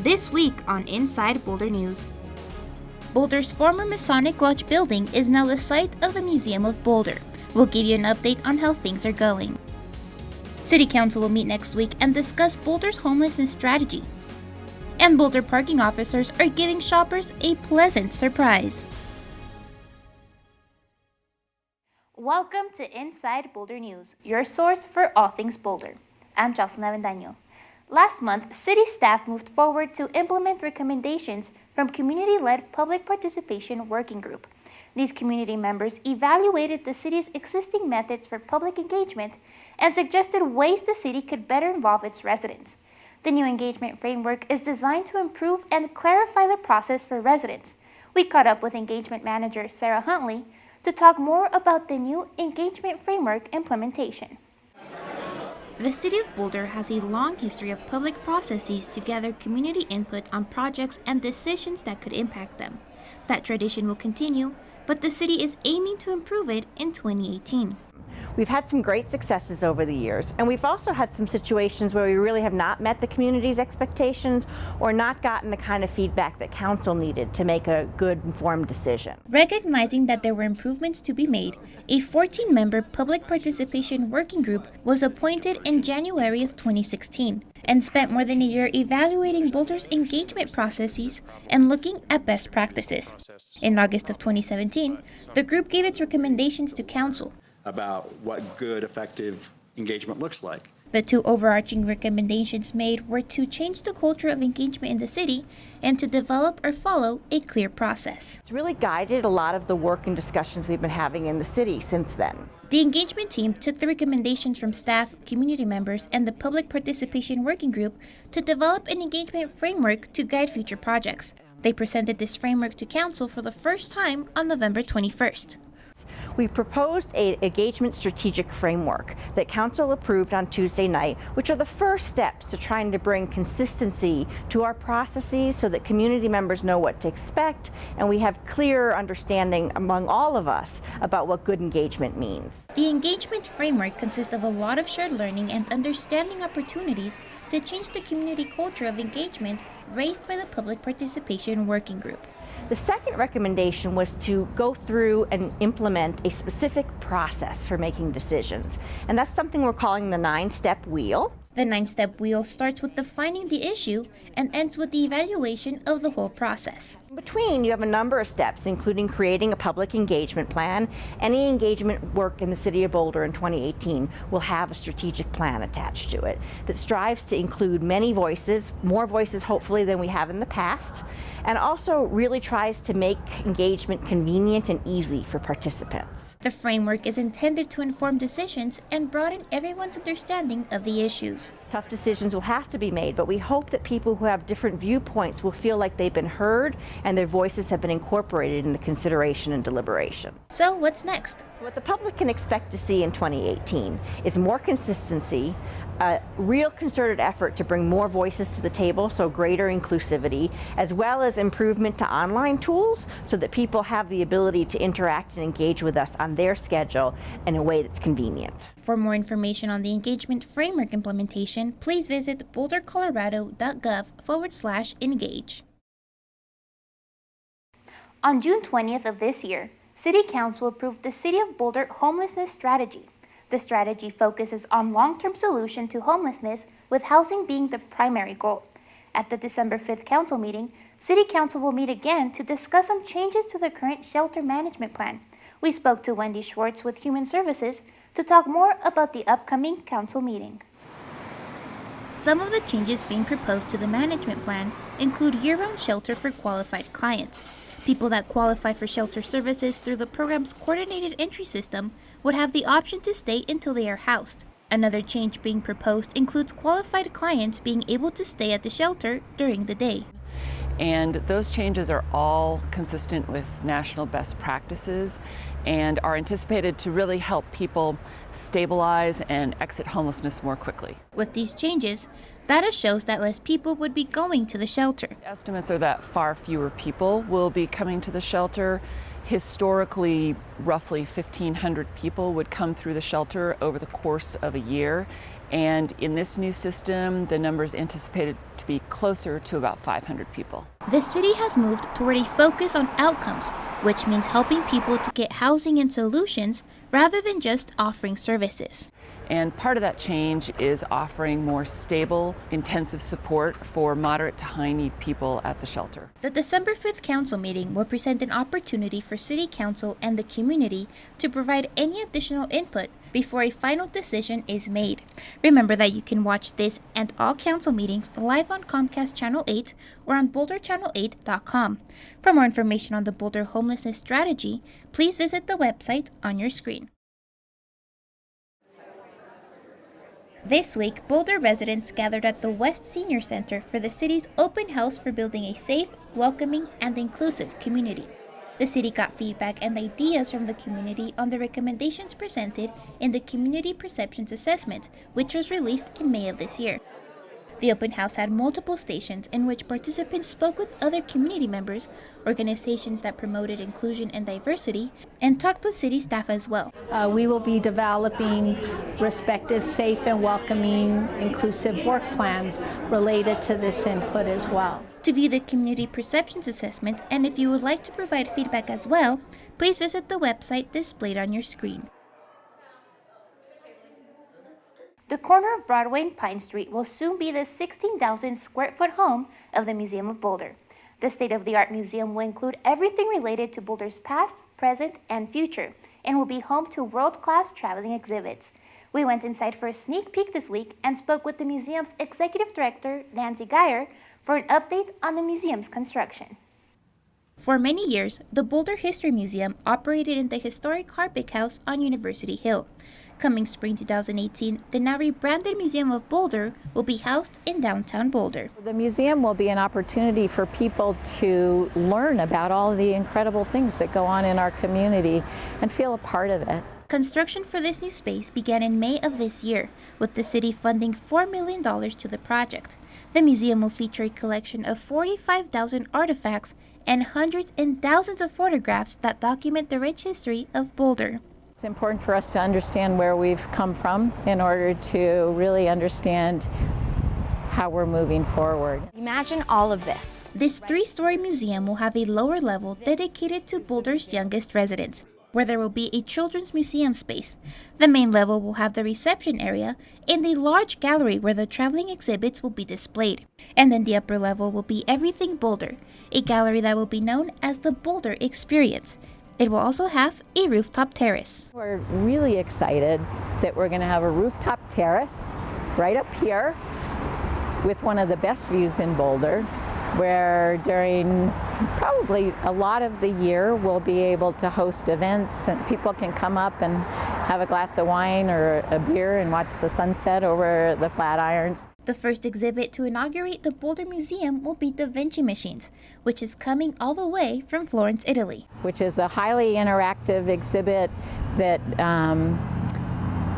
This week on Inside Boulder News. Boulder's former Masonic Lodge building is now the site of the Museum of Boulder. We'll give you an update on how things are going. City Council will meet next week and discuss Boulder's homelessness strategy. And Boulder parking officers are giving shoppers a pleasant surprise. Welcome to Inside Boulder News, your source for all things Boulder. I'm Jocelyn Avendaño. Last month, city staff moved forward to implement recommendations from community-led public participation working group. These community members evaluated the city's existing methods for public engagement and suggested ways the city could better involve its residents. The new engagement framework is designed to improve and clarify the process for residents. We caught up with engagement manager Sarah Huntley to talk more about the new engagement framework implementation. The City of Boulder has a long history of public processes to gather community input on projects and decisions that could impact them. That tradition will continue, but the city is aiming to improve it in 2018. We've had some great successes over the years, and we've also had some situations where we really have not met the community's expectations or not gotten the kind of feedback that council needed to make a good, informed decision. Recognizing that there were improvements to be made, a 14-member public participation working group was appointed in January of 2016 and spent more than a year evaluating Boulder's engagement processes and looking at best practices. In August of 2017, the group gave its recommendations to council about what good, effective engagement looks like. The two overarching recommendations made were to change the culture of engagement in the city and to develop or follow a clear process. It's really guided a lot of the work and discussions we've been having in the city since then. The engagement team took the recommendations from staff, community members, and the public participation working group to develop an engagement framework to guide future projects. They presented this framework to council for the first time on November 21st. We proposed an engagement strategic framework that council approved on Tuesday night, which are the first steps to trying to bring consistency to our processes so that community members know what to expect and we have clear understanding among all of us about what good engagement means. The engagement framework consists of a lot of shared learning and understanding opportunities to change the community culture of engagement raised by the public participation working group. The second recommendation was to go through and implement a specific process for making decisions. And that's something we're calling the 9-step wheel. The 9-step wheel starts with defining the issue and ends with the evaluation of the whole process. In between, you have a number of steps, including creating a public engagement plan. Any engagement work in the City of Boulder in 2018 will have a strategic plan attached to it that strives to include many voices, more voices hopefully than we have in the past, and also really tries to make engagement convenient and easy for participants. The framework is intended to inform decisions and broaden everyone's understanding of the issues. Tough decisions will have to be made, but we hope that people who have different viewpoints will feel like they've been heard and their voices have been incorporated in the consideration and deliberation. So what's next? What the public can expect to see in 2018 is more consistency, a real concerted effort to bring more voices to the table, so greater inclusivity, as well as improvement to online tools so that people have the ability to interact and engage with us on their schedule in a way that's convenient. For more information on the engagement framework implementation, please visit bouldercolorado.gov/engage. On June 20th of this year, City Council approved the City of Boulder Homelessness Strategy. The strategy focuses on long-term solution to homelessness, with housing being the primary goal. At the December 5th council meeting, City Council will meet again to discuss some changes to the current shelter management plan. We spoke to Wendy Schwartz with Human Services to talk more about the upcoming council meeting. Some of the changes being proposed to the management plan include year-round shelter for qualified clients. People that qualify for shelter services through the program's coordinated entry system would have the option to stay until they are housed. Another change being proposed includes qualified clients being able to stay at the shelter during the day. And those changes are all consistent with national best practices and are anticipated to really help people stabilize and exit homelessness more quickly. With these changes, data shows that less people would be going to the shelter. Estimates are that far fewer people will be coming to the shelter. Historically, roughly 1,500 people would come through the shelter over the course of a year, And in this new system, the number is anticipated to be closer to about 500 people. The city has moved toward a focus on outcomes, which means helping people to get housing and solutions rather than just offering services. And part of that change is offering more stable, intensive support for moderate to high-need people at the shelter. The December 5th council meeting will present an opportunity for City Council and the community to provide any additional input before a final decision is made. Remember that you can watch this and all council meetings live on Comcast Channel 8 or on BoulderChannel8.com. For more information on the Boulder Homelessness Strategy, please visit the website on your screen. This week, Boulder residents gathered at the West Senior Center for the city's open house for building a safe, welcoming, and inclusive community. The city got feedback and ideas from the community on the recommendations presented in the Community Perceptions Assessment, which was released in May of this year. The open house had multiple stations in which participants spoke with other community members, organizations that promoted inclusion and diversity, and talked with city staff as well. We will be developing respective, safe, and welcoming, inclusive work plans related to this input as well. To view the Community Perceptions Assessment, and if you would like to provide feedback as well, please visit the website displayed on your screen. The corner of Broadway and Pine Street will soon be the 16,000 square foot home of the Museum of Boulder. The state-of-the-art museum will include everything related to Boulder's past, present, and future, and will be home to world-class traveling exhibits. We went inside for a sneak peek this week and spoke with the museum's executive director, Nancy Geyer, for an update on the museum's construction. For many years, the Boulder History Museum operated in the historic Harpick House on University Hill. Coming spring 2018, the now rebranded Museum of Boulder will be housed in downtown Boulder. The museum will be an opportunity for people to learn about all the incredible things that go on in our community and feel a part of it. Construction for this new space began in May of this year, with the city funding $4 million to the project. The museum will feature a collection of 45,000 artifacts and hundreds and thousands of photographs that document the rich history of Boulder. It's important for us to understand where we've come from in order to really understand how we're moving forward. Imagine all of this. This 3-story museum will have a lower level dedicated to Boulder's youngest residents, where there will be a children's museum space. The main level will have the reception area and a large gallery where the traveling exhibits will be displayed. And then the upper level will be Everything Boulder, a gallery that will be known as the Boulder Experience. It will also have a rooftop terrace. We're really excited that we're going to have a rooftop terrace right up here with one of the best views in Boulder, where during probably a lot of the year we'll be able to host events and people can come up and have a glass of wine or a beer and watch the sunset over the Flatirons. The first exhibit to inaugurate the Boulder Museum will be Da Vinci Machines, which is coming all the way from Florence, Italy. Which is a highly interactive exhibit that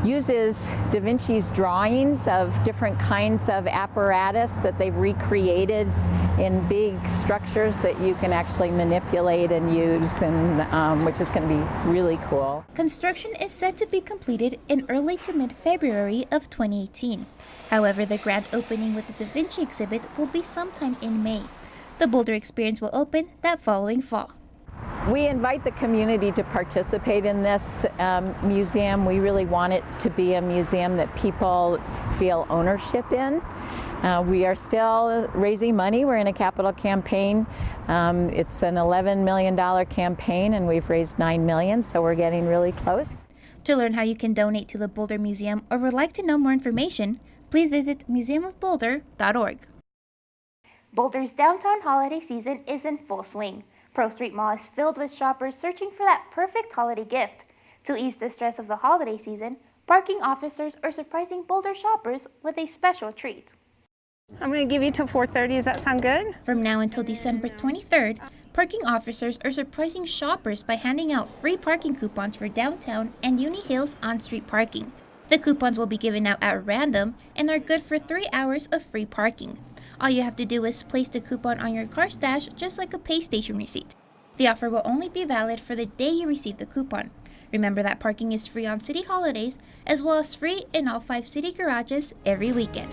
uses Da Vinci's drawings of different kinds of apparatus that they've recreated in big structures that you can actually manipulate and use, and which is going to be really cool. Construction is set to be completed in early to mid-February of 2018. However, the grand opening with the Da Vinci exhibit will be sometime in May. The Boulder Experience will open that following fall. We invite the community to participate in this museum. We really want it to be a museum that people feel ownership in. We are still raising money. We're in a capital campaign. It's an $11 million campaign, and we've raised $9 million, so we're getting really close. To learn how you can donate to the Boulder Museum or would like to know more information, please visit museumofboulder.org. Boulder's downtown holiday season is in full swing. Pro Street Mall is filled with shoppers searching for that perfect holiday gift. To ease the stress of the holiday season, parking officers are surprising Boulder shoppers with a special treat. I'm going to give you till 4:30. Does that sound good? From now until December 23rd, parking officers are surprising shoppers by handing out free parking coupons for downtown and Uni Hills on-street parking. The coupons will be given out at random and are good for 3 hours of free parking. All you have to do is place the coupon on your car stash just like a pay station receipt. The offer will only be valid for the day you receive the coupon. Remember that parking is free on city holidays, as well as free in all 5 city garages every weekend.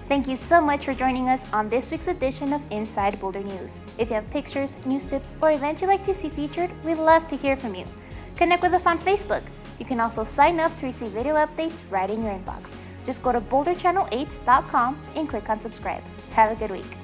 Thank you so much for joining us on this week's edition of Inside Boulder News. If you have pictures, news tips, or events you'd like to see featured, we'd love to hear from you. Connect with us on Facebook. You can also sign up to receive video updates right in your inbox. Just go to boulderchannel8.com and click on subscribe. Have a good week.